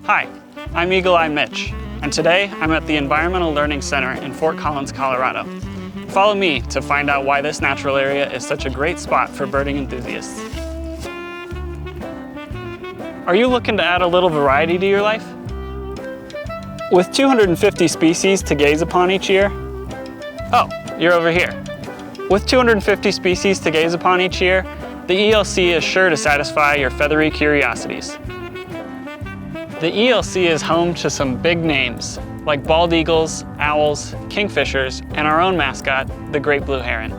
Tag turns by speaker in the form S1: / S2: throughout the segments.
S1: Hi, I'm Eagle Eye Mitch, and today I'm at the Environmental Learning Center in Fort Collins, Colorado. Follow me to find out why this natural area is such a great spot for birding enthusiasts. Are you looking to add a little variety to your life? With 250 species to gaze upon each year? Oh, you're over here. With 250 species to gaze upon each year, the ELC is sure to satisfy your feathery curiosities. The ELC is home to some big names, like bald eagles, owls, kingfishers, and our own mascot, the great blue heron.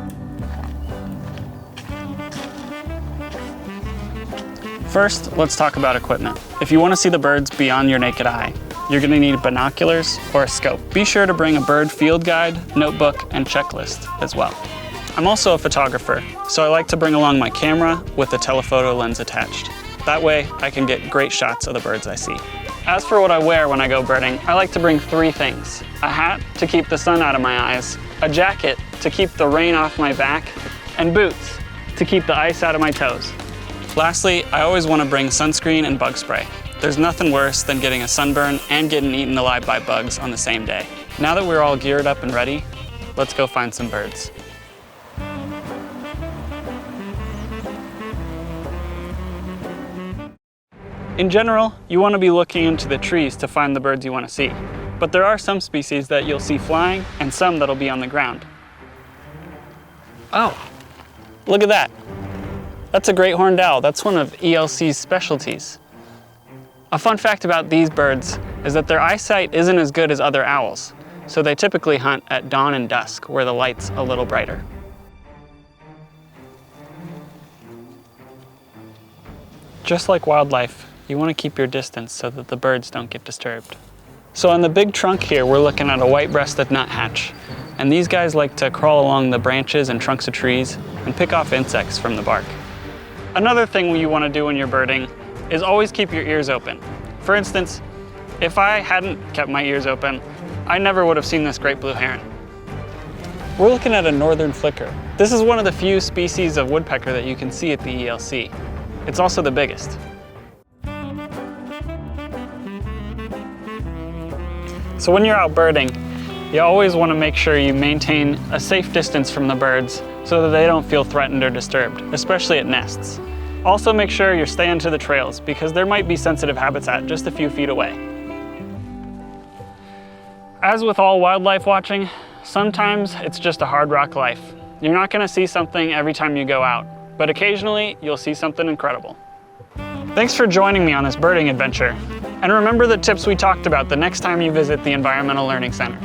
S1: First, let's talk about equipment. If you want to see the birds beyond your naked eye, you're going to need binoculars or a scope. Be sure to bring a bird field guide, notebook, and checklist as well. I'm also a photographer, so I like to bring along my camera with a telephoto lens attached. That way, I can get great shots of the birds I see. As for what I wear when I go birding, I like to bring three things. A hat to keep the sun out of my eyes, a jacket to keep the rain off my back, and boots to keep the ice out of my toes. Lastly, I always want to bring sunscreen and bug spray. There's nothing worse than getting a sunburn and getting eaten alive by bugs on the same day. Now that we're all geared up and ready, let's go find some birds. In general, you want to be looking into the trees to find the birds you want to see. But there are some species that you'll see flying and some that'll be on the ground. Oh, look at that. That's a great horned owl. That's one of ELC's specialties. A fun fact about these birds is that their eyesight isn't as good as other owls, so they typically hunt at dawn and dusk where the light's a little brighter. Just like wildlife, you want to keep your distance so that the birds don't get disturbed. So on the big trunk here, we're looking at a white-breasted nuthatch, and these guys like to crawl along the branches and trunks of trees and pick off insects from the bark. Another thing you want to do when you're birding is always keep your ears open. For instance, if I hadn't kept my ears open, I never would have seen this great blue heron. We're looking at a northern flicker. This is one of the few species of woodpecker that you can see at the ELC. It's also the biggest. So when you're out birding, you always want to make sure you maintain a safe distance from the birds so that they don't feel threatened or disturbed, especially at nests. Also make sure you're staying to the trails because there might be sensitive habitat just a few feet away. As with all wildlife watching, sometimes it's just a hard rock life. You're not going to see something every time you go out, but occasionally you'll see something incredible. Thanks for joining me on this birding adventure. And remember the tips we talked about the next time you visit the Environmental Learning Center.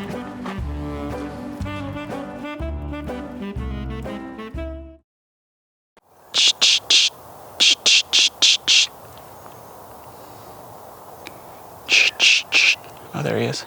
S1: Oh, there he is.